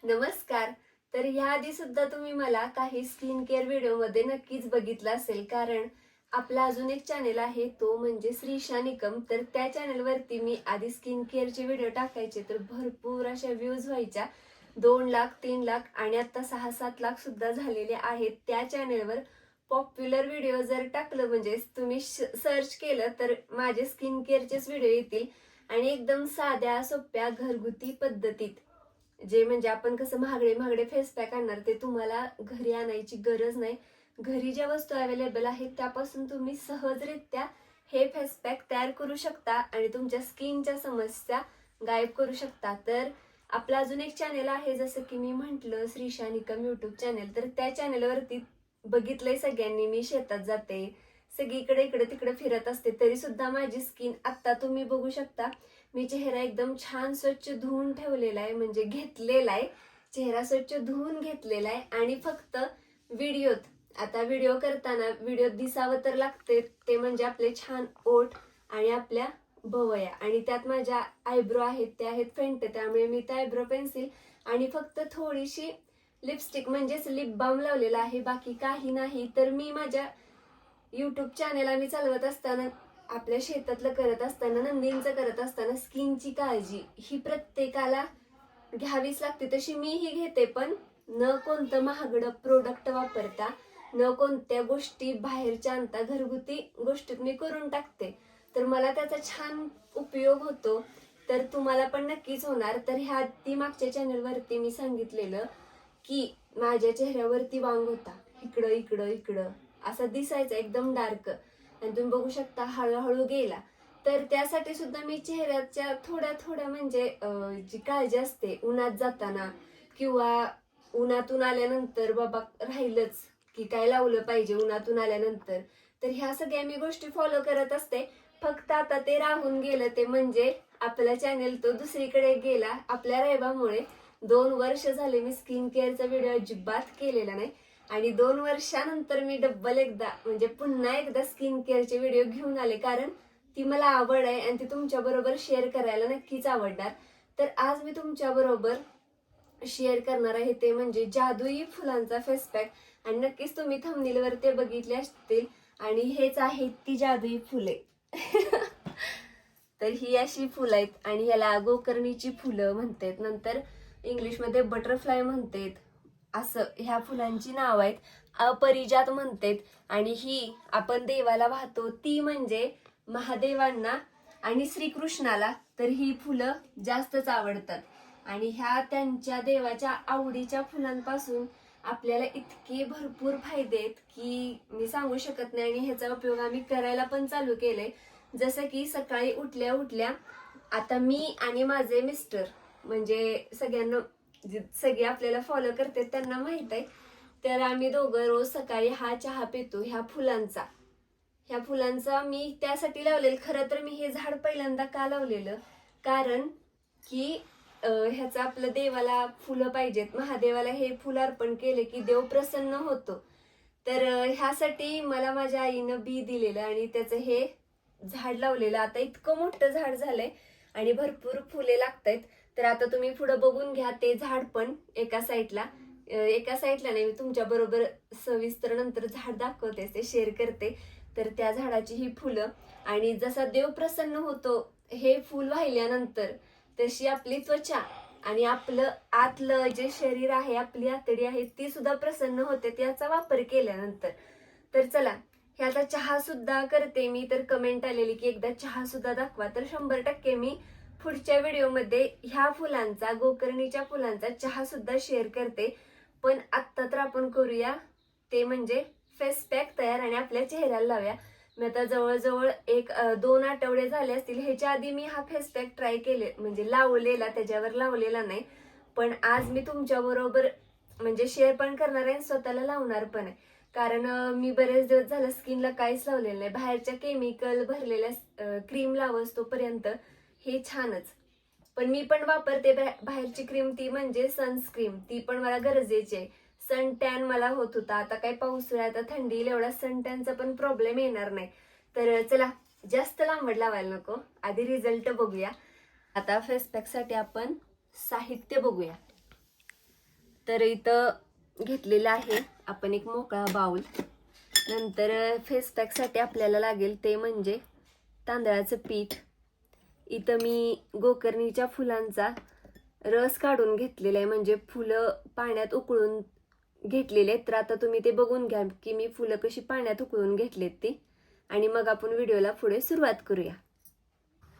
नमस्कार. तर याआधी सुद्धा तुम्ही मला काही स्किन केअर व्हिडिओमध्ये नक्कीच बघितलं असेल, कारण आपला अजून एक चॅनेल आहे तो म्हणजे श्रीशा निकम. तर त्या चॅनेलवरती मी आधी स्किन केअरचे व्हिडिओ टाकायचे, तर भरपूर अशा व्ह्यूज व्हायच्या. 2 लाख 3 लाख आणि आता 6-7 लाख सुद्धा झालेले आहेत त्या चॅनेलवर. पॉप्युलर व्हिडिओ जर टाकलं म्हणजे तुम्ही सर्च केलं तर माझे स्किन केअरचेच व्हिडिओ येतील आणि एकदम साध्या सोप्या घरगुती पद्धतीत, जे म्हणजे आपण कसं महागडे महागडे फेस पॅक आणणार ते तुम्हाला घरी आणायची गरज नाही. घरी ज्या वस्तू अवेलेबल आहेत त्यापासून तुम्ही सहजरित्या हे फेस पॅक तयार करू शकता आणि तुमच्या स्किनच्या समस्या गायब करू शकता. तर आपला अजून एक चॅनेल आहे, जसं की मी म्हटलं श्रीशा निकम यूट्यूब चॅनेल. तर त्या चॅनेलवरती बघितलंय सगळ्यांनी, मी शेतात जाते, सगळीकडे इकडे तिकडे फिरत असते, तरी सुद्धा माझी स्किन आता तुम्ही बघू शकता. मी चेहरा एकदम छान स्वच्छ धुवून ठेवलेला आहे, म्हणजे घेतलेला आहे. चेहरा स्वच्छ धुवून घेतलेला आहे आणि फक्त व्हिडिओत, आता व्हिडिओ करताना व्हिडिओत दिसावं तर लागते, ते म्हणजे आपले छान ओठ आणि आपल्या भवया, आणि त्यात माझ्या आयब्रो आहेत त्या आहेत फेंट, त्यामुळे मी त्या आयब्रो पेन्सिल आणि फक्त थोडीशी लिपस्टिक म्हणजेच लिप बाम लावलेला आहे, बाकी काही नाही. तर मी माझ्या युट्यूब चॅनेल आम्ही चालवत असताना, आपल्या शेतातलं करत असताना, नंदींचं करत असताना स्किनची काळजी ही प्रत्येकाला घ्यावीच लागते, तशी मीही घेते. पण न कोणतं महागडं प्रोडक्ट वापरता, न कोणत्या गोष्टी बाहेरच्या आणता, घरगुती गोष्टीत मी करून टाकते. तर मला त्याचा छान उपयोग होतो, तर तुम्हाला पण नक्कीच होणार. तर ह्या ती मागच्या चॅनलवरती मी सांगितलेलं की माझ्या चेहऱ्यावरती वांग होता, इकडं इकडं इकडं असा दिसायचा एकदम डार्क, आणि तुम्ही बघू शकता हळूहळू गेला. तर त्यासाठी सुद्धा मी चेहऱ्याच्या थोड्या थोड्या म्हणजे जी काळजी असते उन्हात जाताना किंवा उन्हातून आल्यानंतर, बाबा राहिलंच की काय लावलं पाहिजे उन्हातून आल्यानंतर, तर ह्या सगळ्या मी गोष्टी फॉलो करत असते. फक्त आता ते राहून गेलं, ते म्हणजे आपला चॅनेल तो दुसरीकडे गेला आपल्या रेबामुळे. 2 वर्ष झाले मी स्किन केअरचा व्हिडिओ अजिबात केलेला नाही, आणि 2 वर्षानंतर मी डब्बल एकदा म्हणजे पुन्हा एकदा स्किन केअरचे व्हिडिओ घेऊन आले, कारण ती मला आवड आहे आणि ती तुमच्या बरोबर शेअर करायला नक्कीच आवडणार. तर आज मी तुमच्या बरोबर शेअर करणार आहे ते म्हणजे जादुई फुलांचा फेस पॅक, आणि नक्कीच तुम्ही थंबनेलवर ते बघितले असतील. आणि हेच आहेत ती जादुई फुले. तर ही अशी फुलं आहेत आणि याला गोकर्णीची फुलं म्हणतात, नंतर इंग्लिशमध्ये बटरफ्लाय म्हणतात, असं ह्या फुलांची नाव आहेत. अपरिजात म्हणतात. आणि ही आपण देवाला वाहतो ती म्हणजे महादेवांना आणि श्रीकृष्णाला, तर ही फुलं जास्तच आवडतात. आणि ह्या त्यांच्या देवाच्या आवडीच्या फुलांपासून आपल्याला इतके भरपूर फायदे आहेत की मी सांगू शकत नाही, आणि ह्याचा उपयोग आम्ही करायला पण चालू केले. जसं की सकाळी उठल्या उठल्या, आता मी आणि माझे मिस्टर म्हणजे सगळ्यांना, सगळे आपल्याला फॉलो करते त्यांना माहित आहे, तर आम्ही दोघं रोज सकाळी हा चहा पितो ह्या फुलांचा मी त्यासाठी लावलेलं. खरं तर मी हे झाड पहिल्यांदा का लावलेलं, कारण की ह्याचा आपलं देवाला फुलं पाहिजेत, महादेवाला हे फुल अर्पण केले की देव प्रसन्न होतो. तर ह्यासाठी मला माझ्या आईनं बी दिलेलं आणि त्याचं हे झाड लावलेलं. आता इतकं मोठं झाड झालंय आणि भरपूर फुले लागतायत. तर आता तुम्ही पुढे बघून घ्या ते झाड पण एका साईडला नाही, मी तुमच्या बरोबर सविस्तर नंतर झाड दाखवते, ते शेअर करते. तर त्या झाडाची ही फुलं, आणि जसा देव प्रसन्न होतो हे फुल वाहिल्यानंतर, तशी आपली त्वचा आणि आपलं आतलं जे शरीर आहे, आपली आतडी आहे, ती सुद्धा प्रसन्न होते त्याचा वापर केल्यानंतर. तर चला, ह्याचा चहा सुद्धा करते मी. तर कमेंट आलेली की एकदा चहा सुद्धा दाखवा, तर 100% मी पुढच्या व्हिडिओमध्ये ह्या फुलांचा, गोकर्णीच्या फुलांचा चहा सुद्धा शेअर करते. पण आत्ता तर आपण करूया ते म्हणजे फेस पॅक तयार आणि आपल्या चेहऱ्याला लावूया. मी आता जवळजवळ 1-2 आठवडे झाले असतील, ह्याच्या आधी मी हा फेस पॅक ट्राय केले, म्हणजे लावलेला, त्याच्यावर लावलेला नाही. पण आज मी तुमच्या बरोबर म्हणजे शेअर पण करणार आहे, स्वतःला लावणार पण आहे. कारण मी बरेच दिवस झालं स्किनला काहीच लावलेलं नाही. बाहेरच्या केमिकल भरलेल्या क्रीम लावस तोपर्यंत हे छानच, पण मी पण वापरते बाहेरची क्रीम, ती म्हणजे सनस्क्रीम, ती पण मला गरजेची आहे. सन टॅन मला होत होता, आता काय पावसाळ्यात, आता थंडी, एवढा सन टॅनचा पण प्रॉब्लेम येणार नाही. तर चला, जास्त लांबड लावायला नको, आधी रिझल्ट बघूया. आता फेस पॅक साठी आपण साहित्य बघूया. तर इथं घेतलेलं आहे आपण एक मोकळा बाउल. नंतर फेस पॅकसाठी आपल्याला लागेल ते म्हणजे तांदळाचं पीठ. इथं मी गोकर्णीच्या फुलांचा रस काढून घेतलेला आहे, म्हणजे फुलं पाण्यात उकळून घेतलेले आहेत. तर आता तुम्ही ते बघून घ्या की मी फुलं कशी पाण्यात उकळून घेतलेत ती, आणि मग आपण व्हिडिओला पुढे सुरुवात करूया.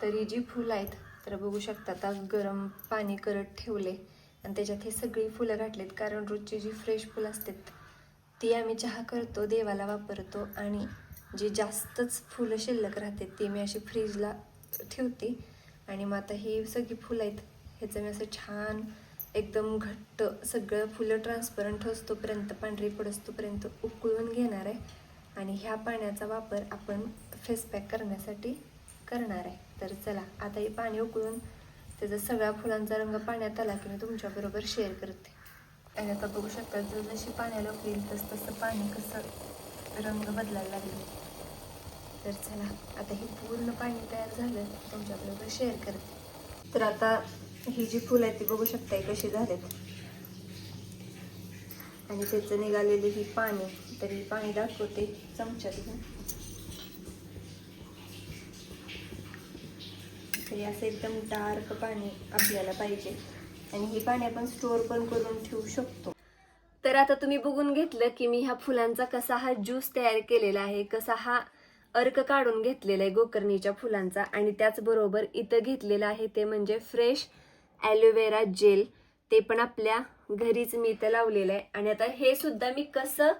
तर ही जी फुलं आहेत तर बघू शकता, आता गरम पाणी करत ठेवले आणि त्याच्यात हे सगळी फुलं घातलेत, कारण रोजची जी फ्रेश फुलं असतात ती आम्ही चहा करतो, देवाला वापरतो, आणि जी जास्तच फुलं शिल्लक राहतात ती मी अशी फ्रीजला ठेवते. आणि मग आता ही सगळी फुलं आहेत ह्याचं मी असं छान एकदम घट्ट सगळं फुलं ट्रान्सपरंट होतोपर्यंत, पांढरी पडस्तोपर्यंत उकळून घेणार आहे. आणि ह्या पाण्याचा वापर आपण फेस पॅक करण्यासाठी करणार आहे. तर चला आता हे पाणी उकळून त्याचा सगळ्या फुलांचा रंग पाण्यात आला की मी तुमच्याबरोबर शेअर करते. आणि आता बघू शकता जशी पाण्याला उकळेल तसं पाणी कसं रंग बदलायला लागले. तर चला आता हे पूर्ण पाणी तयार झालं तुमच्याबरोबर शेअर करते. तर आता ही जी फुलं आहेत ती बघू शकताय कशी झालेत, आणि त्याचं निघालेलं ही पाणी, तर ही पाणी दाखवते चमच्यात घेऊन. तरी असं एकदम डार्क पाणी आपल्याला पाहिजे, आणि हे पाणी आपण स्टोअर पण करून ठेवू शकतो. तर आता तुम्ही बघून घेतलं की मी ह्या फुलांचा कसा हा ज्यूस तयार केलेला आहे, कसा हा अर्क काढून घेतलेला आहे गोकर्णीच्या फुलांचा. आणि त्याचबरोबर इथं घेतलेलं आहे ते म्हणजे फ्रेश ॲलोवेरा जेल, ते पण आपल्या घरीच मी इथं लावलेलं आहे. आणि आता हे सुद्धा मी कसं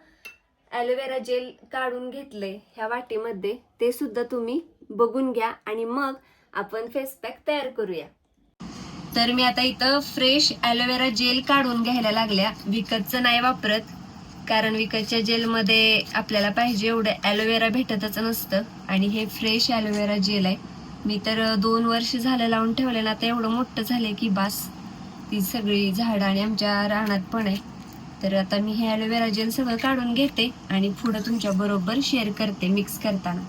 ॲलोवेरा जेल काढून घेतलंय ह्या वाटीमध्ये ते सुद्धा तुम्ही बघून घ्या, आणि मग आपण फेस पॅक तयार करूया. तर मी आता इथं फ्रेश ॲलोवेरा जेल काढून घ्यायला लागल्या, विकतचं नाही वापरत, कारण विकतच्या जेलमध्ये आपल्याला पाहिजे एवढं ॲलोवेरा भेटतच नसतं. आणि हे फ्रेश ॲलोवेरा जेल आहे, मी तर 2 वर्ष झालं लावून ठेवले ना, आता एवढं मोठं झालंय की बास, ती सगळी झाडं आणि आमच्या रानात पण आहे. तर आता मी हे ॲलोवेरा जेल सगळं काढून घेते आणि पुढं तुमच्या बरोबर शेअर करते मिक्स करताना.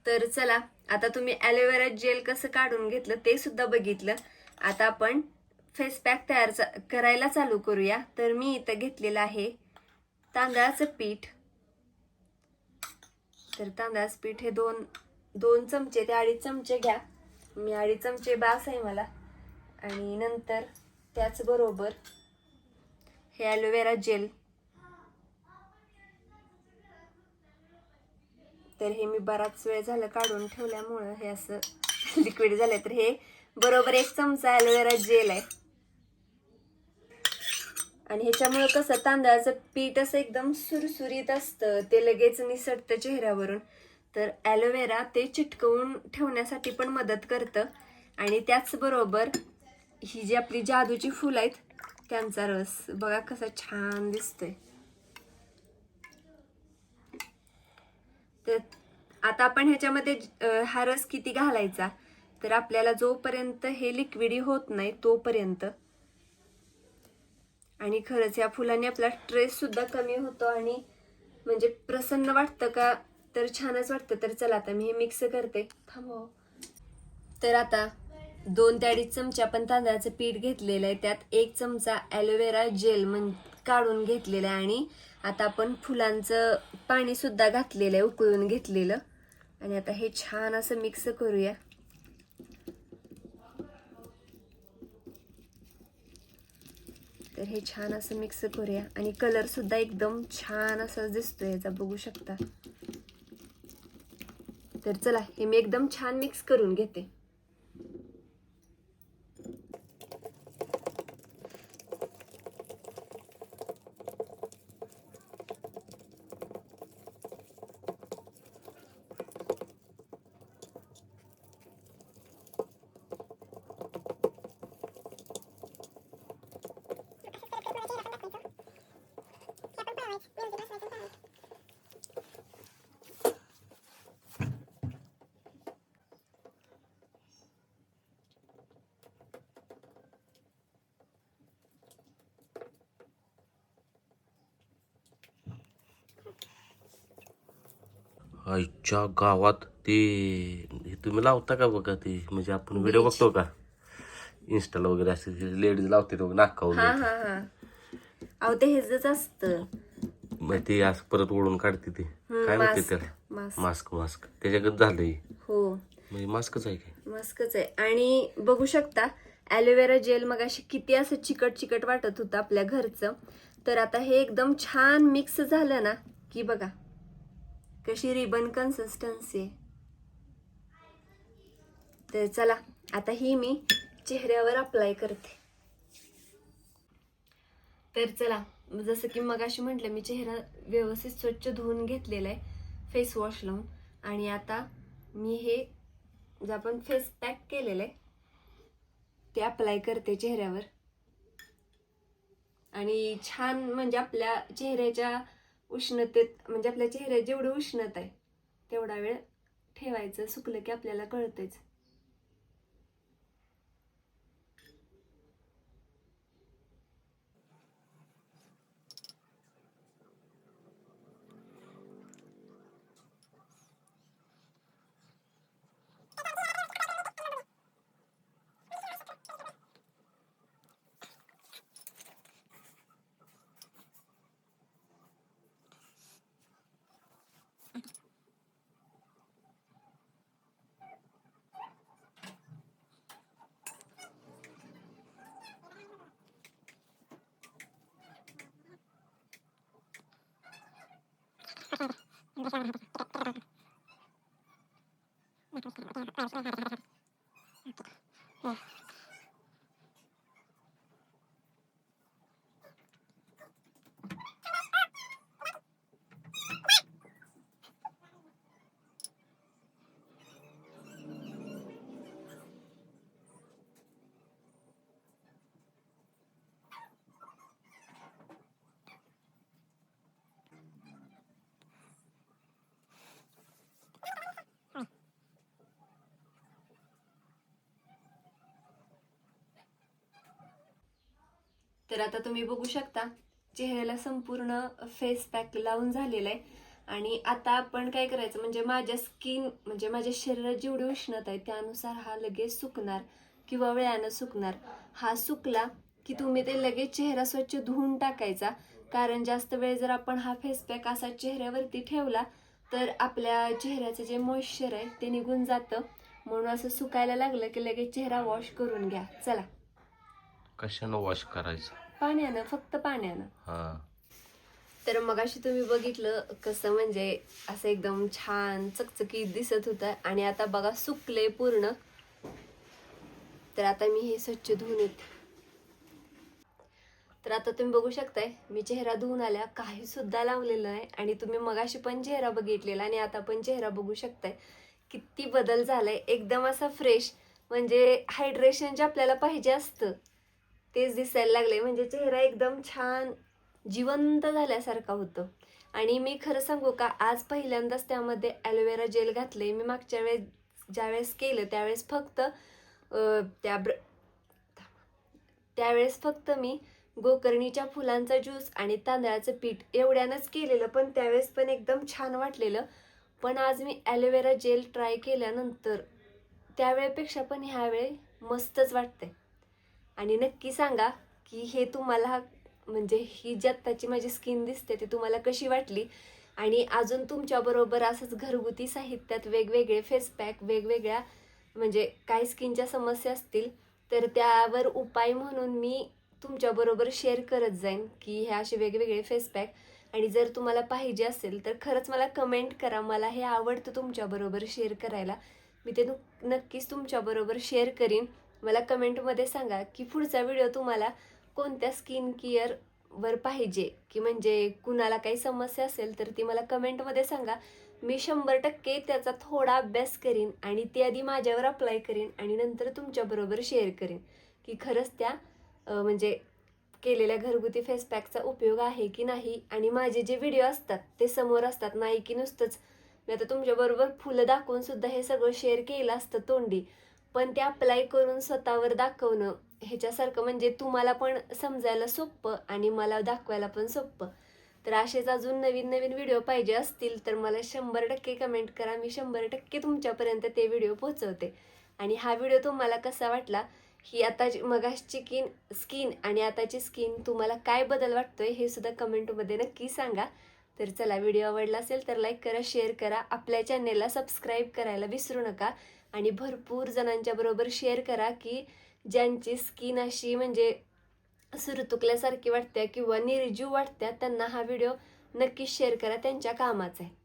तर चला आता तुम्ही ॲलोवेरा जेल कसं काढून घेतलं ते सुद्धा बघितलं. आता आपण फेस पॅक तयार करायला चालू करूया. तर मी इथं घेतलेलं आहे तांदळाचं पीठ. तर तांदळाचं पीठ हे दोन चमचे, ते 2.5 चमचे घ्या, मी 2.5 चमचे बास आहे मला. आणि नंतर त्याचबरोबर हे ॲलोवेरा जेल, तर हे मी बराच वेळ झालं काढून ठेवल्यामुळं हे असं लिक्विड झालंय. तर हे बरोबर 1 चमचा ॲलोवेरा जेल आहे. आणि ह्याच्यामुळं कसं तांदळाचं पीठ असं एकदम सुरसुरीत असतं, ते लगेच निसटतं चेहऱ्यावरून. तर ॲलोवेरा ते चिटकवून ठेवण्यासाठी पण मदत करतं. आणि त्याचबरोबर ही जी आपली जादूची फुलं आहेत त्यांचा रस बघा कसा छान दिसतोय. तर आता आपण ह्याच्यामध्ये हा रस किती घालायचा, तर आपल्याला जोपर्यंत हे लिक्विडी होत नाही तोपर्यंत. आणि खरंच या फुलांनी आपला स्ट्रेस सुद्धा कमी होतो, आणि म्हणजे प्रसन्न वाटतं का, तर छानच वाटतं. तर चला आता मी हे मिक्स करते, थांबव. तर आता 2 ते 2.5 चमचे आपण तांदळाचं पीठ घेतलेलं आहे, त्यात 1 चमचा ॲलोवेरा जेल काढून घेतलेलं आहे. आणि आता आपण फुलांचं पाणी सुद्धा घातलेलं आहे, उकळून घेतलेलं. आणि आता हे छान असं मिक्स करूया. तर हे छान असं मिक्स करूया, आणि कलर सुद्धा एकदम छान असा दिसतोय याचा, बघू शकता. तर चला हे मी एकदम छान मिक्स करून घेते. आईच्या गावात ते हे तुम्ही लावता का बघा, ते म्हणजे आपण व्हिडिओ बघतो का, इंस्टाला वगैरे असते लेडीज लावते तो नाकावर हा हा हा अहो ते हेच असतं मग ते असं परत ओढून काढते ते काय म्हणते मास्क त्याला मास्क मास्क त्याच्याकडे झालंय हो म्हणजे मास्कच आहे काय मस्कच आहे. आणि बघू शकता ॲलोवेरा जेल मग अशी किती असं चिकट चिकट वाटत होतं आपल्या घरचं, तर आता हे एकदम छान मिक्स झालं ना की बघा कशी रिबन कन्सिस्टन्सी आहे. तर चला आता ही मी चेहऱ्यावर अप्लाय करते. तर चला जसं की मगाशी म्हटलं मी चेहरा व्यवस्थित स्वच्छ धुवून घेतलेला आहे फेस वॉश लावून, आणि आता मी हे जे आपण फेस पॅक केलेलं आहे ते अप्लाय करते चेहऱ्यावर. आणि छान म्हणजे आपल्या चेहऱ्याच्या उष्णतेत म्हणजे आपल्या चेहऱ्यात जेवढी उष्णता आहे तेवढा वेळ ठेवायचं, सुकलं की आपल्याला कळतंच. तर आता तुम्ही बघू शकता चेहऱ्याला संपूर्ण फेस पॅक लावून झालेला आहे. आणि आता आपण काय करायचं म्हणजे माझ्या स्किन म्हणजे माझ्या शरीरात जेवढी उष्णता आहे त्यानुसार हा लगेच सुकणार किंवा वेळानं सुकणार. हा सुकला की तुम्ही ते लगेच चेहरा स्वच्छ धुवून टाकायचा, कारण जास्त वेळ जर आपण हा फेस पॅक असा चेहऱ्यावरती ठेवला तर आपल्या चेहऱ्याचं जे मॉइश्चर आहे ते निघून जातं. म्हणून असं सुकायला लागलं की लगेच चेहरा वॉश करून घ्या. चला कशानं वॉश करायचं पाण्यानं, फक्त पाण्यानं. हा तर मगाशी तुम्ही बघितलं कसं म्हणजे असं एकदम छान चकचकीत दिसत होतं, आणि आता बघा सुकले पूर्ण. तर आता मी हे स्वच्छ धुवून येते. तर आता तुम्ही बघू शकताय मी चेहरा धुवून आल्या, काही सुद्धा लावलेलं आहे. आणि तुम्ही मगाशी पण चेहरा बघितलेला आणि आता पण चेहरा बघू शकताय किती बदल झालाय. एकदम असा फ्रेश म्हणजे हायड्रेशन जे आपल्याला पाहिजे असतं तेच दिसायला लागले. म्हणजे चेहरा एकदम छान जिवंत झाल्यासारखा होतं. आणि मी खरं सांगू का आज पहिल्यांदाच त्यामध्ये ॲलोवेरा जेल घातले. मी मागच्या वेळेस ज्यावेळेस केलं त्यावेळेस फक्त मी गोकर्णीच्या फुलांचा ज्यूस आणि तांदळाचं पीठ एवढ्यानंच केलेलं, पण त्यावेळेस पण एकदम छान वाटलेलं. पण आज मी ॲलोवेरा जेल ट्राय केल्यानंतर त्यावेळेपेक्षा पण ह्यावेळी मस्तच वाटतंय. आणि नक्की सांगा की हे तुम्हाला म्हणजे ही जी आत्ताची माझी स्किन दिसते ती तुम्हाला कशी वाटली. आणि अजून तुमच्याबरोबर असंच घरगुती साहित्यात वेगवेगळे फेस पॅक वेगवेगळ्या म्हणजे काय स्किनच्या समस्या असतील तर त्यावर उपाय म्हणून मी तुमच्याबरोबर शेअर करत जाईन की हे असे वेगवेगळे फेस पॅक. आणि जर तुम्हाला पाहिजे असेल तर खरंच मला कमेंट करा, मला हे आवडतं तुमच्याबरोबर शेअर करायला. मी ते नक्कीच तुमच्याबरोबर शेअर करीन. मला कमेंटमध्ये सांगा की पुढचा व्हिडिओ तुम्हाला कोणत्या स्किन केअरवर पाहिजे, की म्हणजे कुणाला काही समस्या असेल तर ती मला कमेंटमध्ये सांगा. मी 100% त्याचा थोडा अभ्यास करीन आणि ती आधी माझ्यावर अप्लाय करीन आणि नंतर तुमच्याबरोबर शेअर करीन की खरंच त्या म्हणजे केलेल्या घरगुती फेस पॅकचा उपयोग आहे की नाही. आणि माझे जे व्हिडिओ असतात ते समोर असतात, नाही की नुसतंच मी आता तुमच्याबरोबर फुलं दाखवून सुद्धा हे सगळं शेअर केलं असतं तोंडी, पण ते अप्लाय करून स्वतःवर दाखवणं ह्याच्यासारखं म्हणजे तुम्हाला पण समजायला सोपं आणि मला दाखवायला पण सोपं. तर असेच अजून नवीन नवीन व्हिडिओ पाहिजे असतील तर मला 100% कमेंट करा. मी 100% तुमच्यापर्यंत ते व्हिडिओ पोहोचवते. आणि हा व्हिडिओ तुम्हाला कसा वाटला ही आताची मगाची स्किन आणि आताची स्किन तुम्हाला काय बदल वाटतोय हे सुद्धा कमेंटमध्ये नक्की सांगा. तर चला, व्हिडिओ आवडला असेल तर लाईक करा, शेअर करा, आपल्या चॅनेलला सबस्क्राईब करायला विसरू नका आणि भरपूर जणांच्या बरोबर शेअर करा की ज्यांची स्किन अशी म्हणजे सुरतुकल्यासारखी वाटते किंवा निर्जीव वाटत्या त्यांना हा व्हिडिओ नक्कीच शेअर करा, त्यांच्या कामाचा आहे.